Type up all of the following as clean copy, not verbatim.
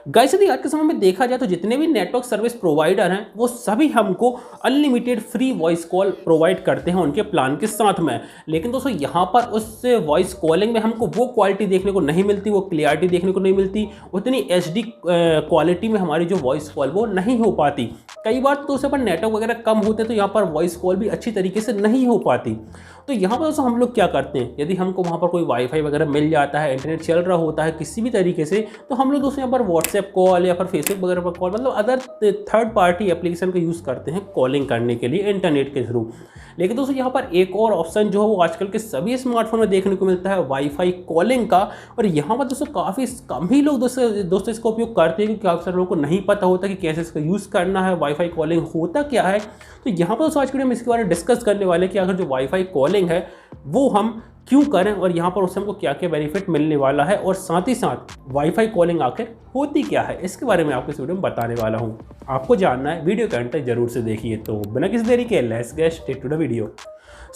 Guys यदि आज के समय में देखा जाए तो जितने भी नेटवर्क सर्विस प्रोवाइडर हैं वो सभी हमको unlimited free voice call provide करते हैं उनके प्लान के साथ में। लेकिन दोस्तों यहाँ पर उस वॉइस कॉलिंग में हमको वो क्वालिटी देखने को नहीं मिलती, वो क्लियरिटी देखने को नहीं मिलती, उतनी एचडी क्वालिटी में हमारी जो वॉइस कॉल वो नहीं हो पाती। कई बार तो उसे पर नेटवर्क वगैरह कम होते हैं तो यहाँ पर वॉइस कॉल भी अच्छी तरीके से नहीं हो पाती। तो यहाँ पर दोस्तों हम लोग क्या करते हैं, यदि हमको वहाँ पर कोई वाईफाई वगैरह मिल जाता है, इंटरनेट चल रहा होता है किसी भी तरीके से, तो हम लोग दोस्तों यहाँ पर व्हाट्सएप कॉल या फिर फेसबुक वगैरह पर कॉल मतलब अदर थर्ड पार्टी एप्लीकेशन का यूज़ करते हैं कॉलिंग करने के लिए इंटरनेट के थ्रू। लेकिन दोस्तों यहाँ पर एक और ऑप्शन जो है वो आजकल के सभी स्मार्टफोन में देखने को मिलता है वाईफाई कॉलिंग का। और यहाँ पर दोस्तों काफ़ी कम ही लोग दोस्तों इसका उपयोग करते हैं क्योंकि अक्सर लोगों को नहीं पता होता कि कैसे इसका यूज़ करना है, वाईफाई कॉलिंग होता क्या है। तो यहाँ पर दोस्तों आज के वीडियो में इसके बारे में डिस्कस करने वाले कि अगर जो वाईफाई कॉलिंग है वो हम क्यों करें और यहाँ पर उससे हमको क्या क्या बेनिफिट मिलने वाला है, और साथ ही साथ वाईफाई कॉलिंग आखिर होती क्या है, इसके बारे में आपको इस वीडियो में बताने वाला हूँ। आपको जानना है वीडियो के अंत तक जरूर से देखिए। तो बिना किसी देरी के let's get started to the video.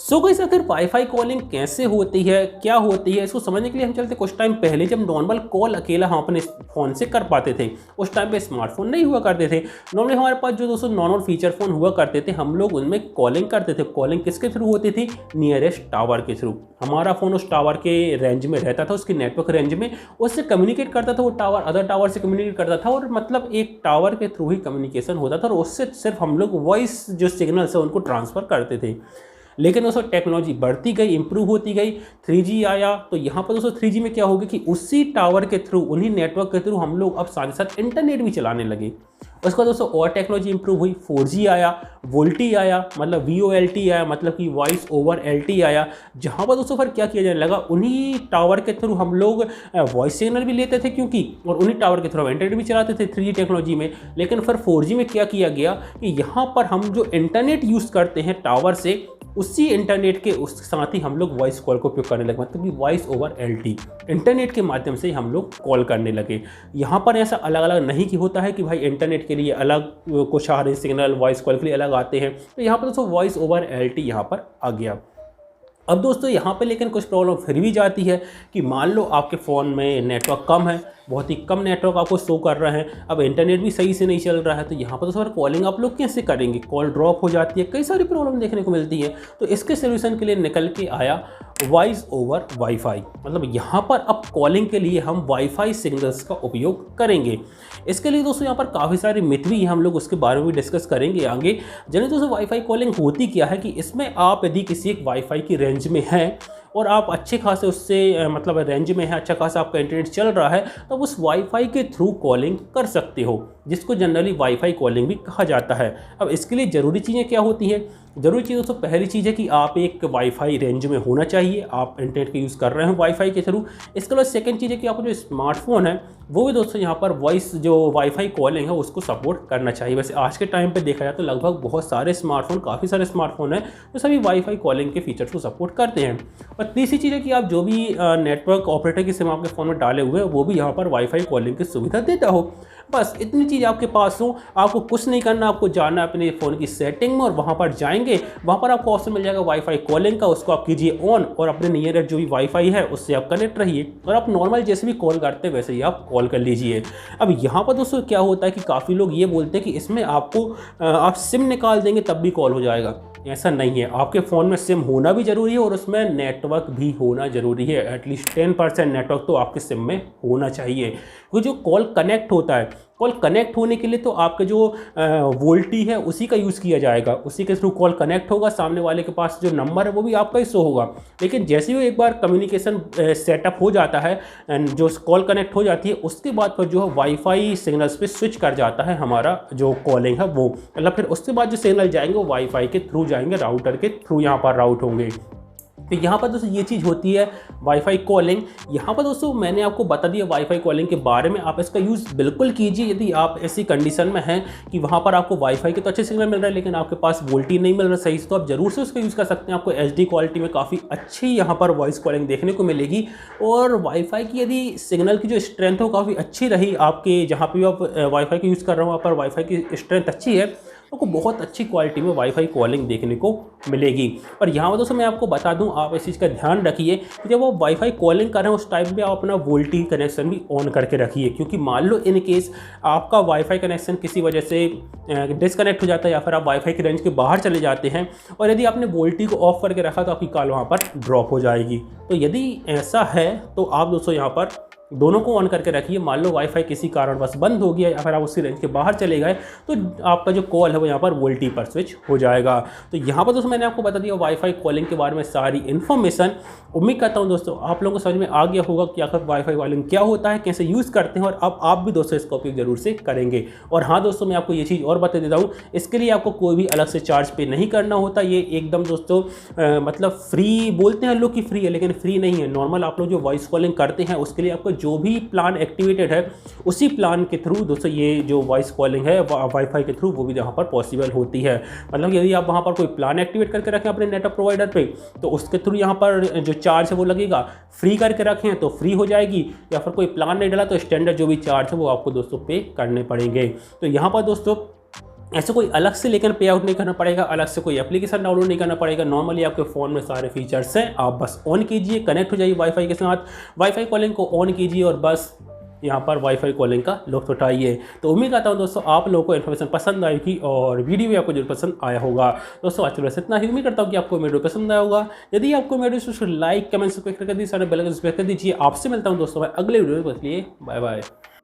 So guys आखिर वाईफाई कॉलिंग कैसे होती है, क्या होती है, इसको समझने के लिए हम चलते कुछ टाइम पहले जब नॉर्मल कॉल अकेला हम अपने फ़ोन से कर पाते थे। उस टाइम पे स्मार्टफोन नहीं हुआ करते थे। नॉर्मली हमारे पास जो दोस्तों नॉर्मल फीचर फ़ोन हुआ करते थे हम लोग उनमें कॉलिंग करते थे। कॉलिंग किसके थ्रू होती थी? नियरेस्ट टावर के थ्रू। हमारा फ़ोन उस टावर के रेंज में रहता था, उसकी नेटवर्क रेंज में, उससे कम्युनिकेट करता था। वो टावर अदर टावर से कम्युनिकेट करता था और मतलब एक टावर के थ्रू ही कम्युनिकेशन होता था और उससे सिर्फ हम लोग वॉइस जो सिग्नल्स है उनको ट्रांसफ़र करते थे। लेकिन दोस्तों टेक्नोलॉजी बढ़ती गई, इंप्रूव होती गई, 3G आया। तो यहाँ पर दोस्तों 3G में क्या होगा कि उसी टावर के थ्रू, उन्हीं नेटवर्क के थ्रू हम लोग अब साथ ही साथ इंटरनेट भी चलाने लगे। उसके बाद दोस्तों और टेक्नोलॉजी इंप्रूव हुई, 4G आया, वोल्टी आया, मतलब VoLT आया, मतलब कि वॉइस ओवर LT आया। जहाँ पर दोस्तों फिर क्या किया जाने लगा, उन्हीं टावर के थ्रू हम लोग वॉइस सिग्नल भी लेते थे क्योंकि, और उन्हीं टावर के थ्रू इंटरनेट भी चलाते थे 3G टेक्नोलॉजी में। लेकिन फिर 4G में क्या किया गया कि यहाँ पर हम जो इंटरनेट यूज़ करते हैं टावर से, उसी इंटरनेट के उस साथ ही हम लोग वॉइस कॉल को उपयोग करने लगे, मतलब कि वॉइस ओवर LT इंटरनेट के माध्यम से हम लोग कॉल करने लगे। यहाँ पर ऐसा अलग अलग नहीं कि होता है कि भाई इंटरनेट के लिए अलग कुछ आ रहे सिग्नल, वॉइस कॉल के लिए अलग आते हैं। तो यहाँ पर दोस्तों वॉइस ओवर LT यहाँ पर आ गया। अब दोस्तों यहाँ पे लेकिन कुछ प्रॉब्लम फिर भी जाती है कि मान लो आपके फ़ोन में नेटवर्क कम है, बहुत ही कम नेटवर्क आपको शो कर रहा है, अब इंटरनेट भी सही से नहीं चल रहा है, तो यहाँ पर तो सर कॉलिंग आप लोग कैसे करेंगे? कॉल ड्रॉप हो जाती है, कई सारी प्रॉब्लम देखने को मिलती है। तो इसके सोल्यूशन के लिए निकल के आया वॉइस ओवर वाईफाई। मतलब यहाँ पर अब कॉलिंग के लिए हम वाईफाई सिग्नल्स का उपयोग करेंगे। इसके लिए दोस्तों यहाँ पर काफ़ी सारे मिथ भी हम लोग उसके बारे में भी डिस्कस करेंगे आगे। जानिए दोस्तों वाईफाई कॉलिंग होती क्या है, कि इसमें आप यदि किसी एक वाईफाई की रेंज में हैं और आप अच्छे खासे उससे मतलब रेंज में है, अच्छा खासा आपका इंटरनेट चल रहा है, तो उस वाईफाई के थ्रू कॉलिंग कर सकते हो, जिसको जनरली वाईफाई कॉलिंग भी कहा जाता है। अब इसके लिए ज़रूरी चीज़ें क्या होती हैं? ज़रूरी चीज़ दोस्तों पहली चीज़ है कि आप एक वाईफाई रेंज में होना चाहिए, आप इंटरनेट का यूज़ कर रहे हैं वाईफाई के थ्रू। इसके बाद सेकंड चीज़ है कि आपका जो स्मार्टफोन है वो भी दोस्तों यहाँ पर वॉइस जो वाईफाई कॉलिंग है उसको सपोर्ट करना चाहिए। वैसे आज के टाइम पे देखा जाए तो लगभग बहुत सारे स्मार्टफोन, काफ़ी सारे स्मार्टफोन हैं जो सभी वाईफाई कॉलिंग के फीचर्स को सपोर्ट करते हैं। और तीसरी चीज़ है कि आप जो भी नेटवर्क ऑपरेटर की सिम आपके फ़ोन में डाले हुए हैं वो भी यहाँ पर वाईफाई कॉलिंग की सुविधा देता हो। बस इतनी चीज़ आपके पास हो, आपको कुछ नहीं करना, आपको जाना अपने फ़ोन की सेटिंग में और वहाँ पर जाएंगे, वहाँ पर आपको ऑप्शन मिल जाएगा वाईफाई कॉलिंग का, उसको आप कीजिए ऑन और अपने नियरेस्ट जो भी वाईफाई है उससे आप कनेक्ट रहिए और आप नॉर्मल जैसे भी कॉल करते हैं वैसे ही आप कॉल कर लीजिए। अब यहाँ पर दोस्तों क्या होता है कि काफ़ी लोग ये बोलते हैं कि इसमें आपको आप सिम निकाल देंगे तब भी कॉल हो जाएगा। ऐसा नहीं है, आपके फ़ोन में सिम होना भी ज़रूरी है और उसमें नेटवर्क भी होना ज़रूरी है। एटलीस्ट 10% नेटवर्क तो आपके सिम में होना चाहिए, क्योंकि जो कॉल कनेक्ट होता है, कॉल कनेक्ट होने के लिए तो आपके जो वोल्टी है उसी का यूज़ किया जाएगा, उसी के थ्रू कॉल कनेक्ट होगा, सामने वाले के पास जो नंबर है वो भी आपका ही शो होगा। लेकिन जैसे ही एक बार कम्युनिकेशन सेटअप हो जाता है, जो कॉल कनेक्ट हो जाती है, उसके बाद फिर जो है वाईफाई सिग्नल्स पे स्विच कर जाता है हमारा जो कॉलिंग है वो, मतलब फिर उसके बाद जो सिग्नल जाएंगे वो वाईफाई के थ्रू जाएंगे, राउटर के थ्रू यहाँ पर राउट होंगे। तो यहाँ पर दोस्तों ये चीज़ होती है वाईफाई कॉलिंग। यहाँ पर दोस्तों मैंने आपको बता दिया वाईफाई कॉलिंग के बारे में, आप इसका यूज़ बिल्कुल कीजिए यदि आप ऐसी कंडीशन में हैं कि वहाँ पर आपको वाईफाई के तो अच्छे सिग्नल मिल रहा है लेकिन आपके पास वोल्टी नहीं मिल रहा सही से, तो आप ज़रूर से उसका यूज़ कर सकते हैं। आपको HD क्वालिटी में काफ़ी अच्छी यहाँ पर वॉइस कॉलिंग देखने को मिलेगी और वाईफाई की यदि सिग्नल की जो स्ट्रेंथ है वो काफ़ी अच्छी रही, आपके जहाँ पर भी आप वाईफाई का यूज़ कर रहे हो वहाँ पर वाईफाई की स्ट्रेंथ अच्छी है, आपको बहुत अच्छी क्वालिटी में वाईफाई कॉलिंग देखने को मिलेगी। और यहाँ पर दोस्तों मैं आपको बता दूँ, आप इस चीज़ का ध्यान रखिए कि जब आप वाईफाई कॉलिंग कर रहे हैं उस टाइम पे आप अपना वोल्टी कनेक्शन भी ऑन करके रखिए, क्योंकि मान लो इन केस आपका वाईफाई कनेक्शन किसी वजह से डिस्कनेक्ट हो जाता है या फिर आप वाईफाई की रेंज के बाहर चले जाते हैं और यदि आपने वोल्टी को ऑफ करके रखा तो आपकी कॉल वहाँ पर ड्रॉप हो जाएगी। तो यदि ऐसा है तो आप दोस्तों यहाँ पर दोनों को ऑन करके रखिए। मान लो वाईफाई किसी कारणवश बंद हो गया या फिर आप उसकी रेंज के बाहर चले गए तो आपका जो कॉल है वो यहाँ पर वोल्टी पर स्विच हो जाएगा। तो यहाँ पर दोस्तों मैंने आपको बता दिया वाईफाई कॉलिंग के बारे में सारी इन्फॉर्मेशन। उम्मीद करता हूँ दोस्तों आप लोगों को समझ में आ गया होगा कि आखिर वाईफाई कॉलिंग क्या होता है, कैसे यूज़ करते हैं, और अब आप भी दोस्तों इसका उपयोग जरूर से करेंगे। और हाँ दोस्तों मैं आपको ये चीज़ और बता देता हूँ, इसके लिए आपको कोई भी अलग से चार्ज पे नहीं करना होता। ये एकदम दोस्तों मतलब फ्री बोलते हैं लोग कि फ्री है, लेकिन फ्री नहीं है। नॉर्मल आप लोग जो वॉइस कॉलिंग करते हैं उसके लिए आपको जो भी प्लान एक्टिवेटेड है उसी प्लान के थ्रू दोस्तों ये जो वॉइस कॉलिंग है वाईफाई के थ्रू वो भी यहाँ पर पॉसिबल होती है। मतलब यदि आप वहाँ पर कोई प्लान एक्टिवेट करके रखें अपने नेटवर्क प्रोवाइडर पे तो उसके थ्रू यहाँ पर जो चार्ज है वो लगेगा। फ्री करके रखें तो फ्री हो जाएगी, या फिर कोई प्लान नहीं डाला तो स्टैंडर्ड जो भी चार्ज है वो आपको दोस्तों पे करने पड़ेंगे। तो यहाँ पर दोस्तों ऐसे कोई अलग से लेकर पे आउट नहीं करना पड़ेगा, अलग से कोई एप्लीकेशन डाउनलोड नहीं करना पड़ेगा। नॉर्मली आपके फ़ोन में सारे फीचर्स हैं, आप बस ऑन कीजिए, कनेक्ट हो जाइए वाईफाई के साथ, वाईफाई कॉलिंग को ऑन कीजिए और बस यहाँ पर वाईफाई कॉलिंग का लुत्फ उठाइए। तो उम्मीद करता हूँ दोस्तों आप लोगों को इन्फॉर्मेशन पसंद आएगी और वीडियो भी आपको जरूर पसंद आया होगा। दोस्तों आज के लिए इतना ही, उम्मीद करता हूँ कि आपको वीडियो पसंद आया होगा। यदि आपको वीडियो लाइक कमेंट सब्सक्राइब कर दीजिए, सारे बेल आइकन प्रेस कर दीजिए। आपसे मिलता हूँ दोस्तों मैं अगले वीडियो में, बस लिए बाय बाय।